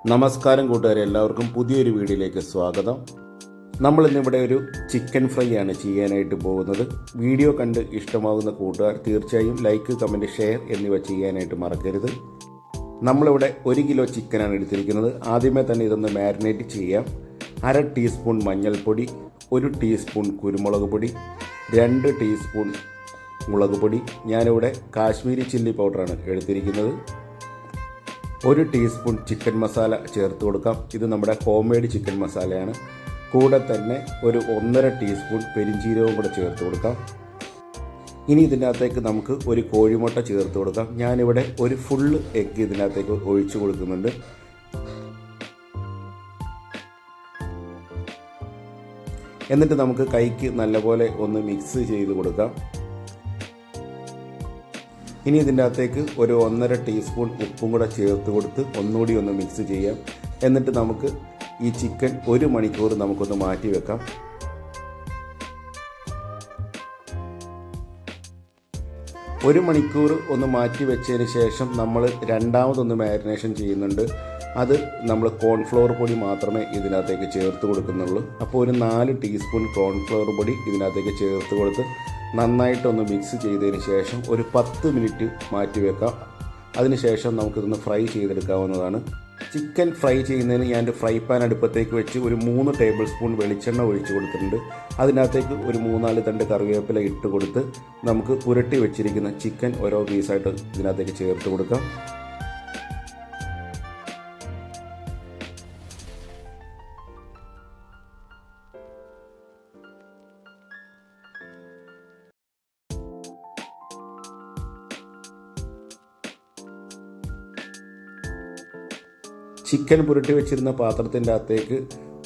നമസ്കാരം കൂട്ടുകാരെ, എല്ലാവർക്കും പുതിയൊരു വീഡിയോയിലേക്ക് സ്വാഗതം. നമ്മളിന്നിവിടെ ഒരു ചിക്കൻ ഫ്രൈ ആണ് ചെയ്യാനായിട്ട് പോകുന്നത്. വീഡിയോ കണ്ട് ഇഷ്ടമാകുന്ന കൂട്ടുകാർ തീർച്ചയായും ലൈക്ക്, കമൻറ്റ്, ഷെയർ എന്നിവ ചെയ്യാനായിട്ട് മറക്കരുത്. നമ്മളിവിടെ 1 കിലോ ചിക്കനാണ് എടുത്തിരിക്കുന്നത്. ആദ്യമേ തന്നെ ഇതൊന്ന് മാരിനേറ്റ് ചെയ്യാം. 1/2 ടീസ്പൂൺ മഞ്ഞൾപ്പൊടി, 1 ടീസ്പൂൺ കുരുമുളക് പൊടി, 2 ടീസ്പൂൺ മുളക് പൊടി. ഞാനിവിടെ കാശ്മീരി ചില്ലി പൗഡറാണ് എടുത്തിരിക്കുന്നത്. 1 ടീസ്പൂൺ ചിക്കൻ മസാല ചേർത്ത് കൊടുക്കാം. ഇത് നമ്മുടെ ഹോം മെയ്ഡ് ചിക്കൻ മസാലയാണ്. കൂടെ തന്നെ ഒരു 1.5 ടീസ്പൂൺ പെരിഞ്ചീരകവും കൂടെ ചേർത്ത് കൊടുക്കാം. ഇനി ഇതിനകത്തേക്ക് നമുക്ക് ഒരു കോഴിമുട്ട ചേർത്ത് കൊടുക്കാം. ഞാനിവിടെ ഒരു ഫുള്ള് എഗ്ഗ് ഇതിനകത്തേക്ക് ഒഴിച്ചു കൊടുക്കുന്നുണ്ട്. എന്നിട്ട് നമുക്ക് കൈക്ക് നല്ലപോലെ ഒന്ന് മിക്സ് ചെയ്ത് കൊടുക്കാം. ഇനി ഇതിൻ്റെ അകത്തേക്ക് ഒരു 1.5 ടീസ്പൂൺ ഉപ്പും കൂടെ ചേർത്ത് കൊടുത്ത് ഒന്നുകൂടി ഒന്ന് മിക്സ് ചെയ്യാം. എന്നിട്ട് നമുക്ക് ഈ ചിക്കൻ 1 മണിക്കൂർ നമുക്കൊന്ന് മാറ്റി വെക്കാം. ഒരു മണിക്കൂർ ഒന്ന് മാറ്റി വെച്ചതിന് ശേഷം നമ്മൾ രണ്ടാമതൊന്ന് മാരിനേഷൻ ചെയ്യുന്നുണ്ട്. അത് നമ്മൾ കോൺഫ്ലവർ പൊടി മാത്രമേ ഇതിനകത്തേക്ക് ചേർത്ത് കൊടുക്കുന്നുള്ളൂ. അപ്പോൾ ഒരു 4 ടീസ്പൂൺ കോൺഫ്ലവർ പൊടി ഇതിനകത്തേക്ക് ചേർത്ത് കൊടുത്ത് നന്നായിട്ടൊന്ന് മിക്സ് ചെയ്തതിന് ശേഷം ഒരു 10 മിനിറ്റ് മാറ്റി വെക്കാം. അതിനുശേഷം നമുക്കിതൊന്ന് ഫ്രൈ ചെയ്തെടുക്കാവുന്നതാണ്. ചിക്കൻ ഫ്രൈ ചെയ്യുന്നതിന് ഞാൻ ഫ്രൈ പാൻ അടുപ്പത്തേക്ക് വെച്ച് ഒരു 3 ടേബിൾ സ്പൂൺ വെളിച്ചെണ്ണ ഒഴിച്ച് കൊടുത്തിട്ടുണ്ട്. അതിനകത്തേക്ക് ഒരു 3-4 തണ്ട് കറിവേപ്പില ഇട്ട് കൊടുത്ത് നമുക്ക് പുരട്ടി വെച്ചിരിക്കുന്ന ചിക്കൻ ഓരോ പീസായിട്ട് ഇതിനകത്തേക്ക് ചേർത്ത് കൊടുക്കാം. ചിക്കൻ പുരട്ടി വെച്ചിരുന്ന പാത്രത്തിൻ്റെ അകത്തേക്ക്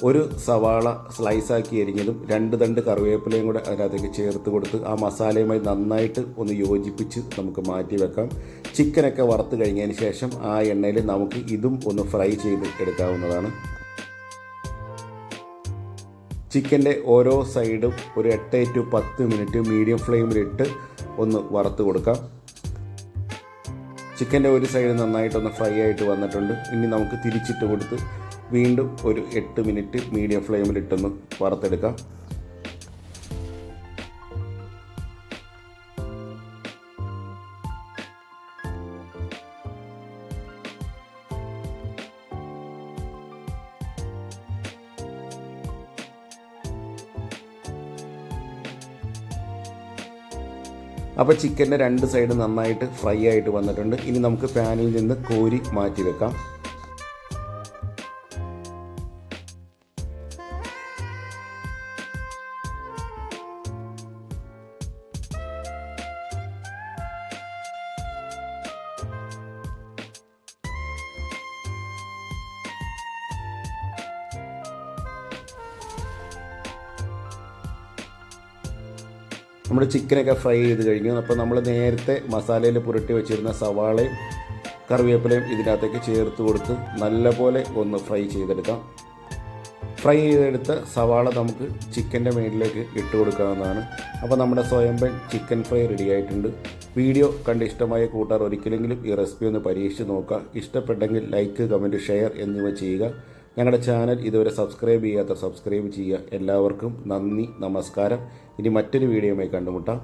ഒരു സവാള സ്ലൈസാക്കി എരിഞ്ഞതും 2 തണ്ട് കറിവേപ്പിലയും കൂടെ അതിനകത്തേക്ക് ചേർത്ത് കൊടുത്ത് ആ മസാലയുമായി നന്നായിട്ട് ഒന്ന് യോജിപ്പിച്ച് നമുക്ക് മാറ്റി വെക്കാം. ചിക്കനൊക്കെ വറുത്ത് കഴിഞ്ഞതിന് ശേഷം ആ എണ്ണയിൽ നമുക്ക് ഇതും ഒന്ന് ഫ്രൈ ചെയ്ത് എടുക്കാവുന്നതാണ്. ചിക്കൻ്റെ ഓരോ സൈഡും ഒരു 8 to 10 മിനിറ്റ് മീഡിയം ഫ്ലെയിമിലിട്ട് ഒന്ന് വറുത്ത് കൊടുക്കാം. ചിക്കൻ്റെ ഒരു സൈഡ് നന്നായിട്ടൊന്ന് ഫ്രൈ ആയിട്ട് വന്നിട്ടുണ്ട്. ഇനി നമുക്ക് തിരിച്ചിട്ട് കൊടുത്ത് വീണ്ടും ഒരു 8 മിനിറ്റ് മീഡിയം ഫ്ലെയിമിലിട്ടൊന്ന് വറുത്തെടുക്കാം. അപ്പോൾ ചിക്കൻ്റെ 2 സൈഡ് നന്നായിട്ട് ഫ്രൈ ആയിട്ട് വന്നിട്ടുണ്ട്. ഇനി നമുക്ക് പാനിൽ നിന്ന് കോരി മാറ്റി വെക്കാം. നമ്മുടെ ചിക്കനൊക്കെ ഫ്രൈ ചെയ്ത് കഴിഞ്ഞു. അപ്പോൾ നമ്മൾ നേരത്തെ മസാലയിൽ പുരട്ടി വെച്ചിരുന്ന സവാളയും കറിവേപ്പിലയും ഇതിനകത്തേക്ക് ചേർത്ത് കൊടുത്ത് നല്ലപോലെ ഒന്ന് ഫ്രൈ ചെയ്തെടുക്കാം. ഫ്രൈ ചെയ്തെടുത്ത സവാള നമുക്ക് ചിക്കൻ്റെ മേളിലേക്ക് ഇട്ട് കൊടുക്കാവുന്നതാണ്. അപ്പോൾ നമ്മുടെ സ്വയംഭൻ ചിക്കൻ ഫ്രൈ റെഡി ആയിട്ടുണ്ട്. വീഡിയോ കണ്ട് ഇഷ്ടമായ കൂട്ടുകാർ ഒരിക്കലെങ്കിലും ഈ റെസിപ്പി ഒന്ന് പരീക്ഷിച്ച് നോക്കുക. ഇഷ്ടപ്പെട്ടെങ്കിൽ ലൈക്ക്, കമൻറ്റ്, ഷെയർ എന്നിവ ചെയ്യുക. ഞങ്ങളുടെ ചാനൽ ഇതുവരെ സബ്സ്ക്രൈബ് ചെയ്യാത്ത സബ്സ്ക്രൈബ് ചെയ്യുക. എല്ലാവർക്കും നന്ദി, നമസ്കാരം. ഇനി മറ്റൊരു വീഡിയോയുമായി കണ്ടുമുട്ടാം.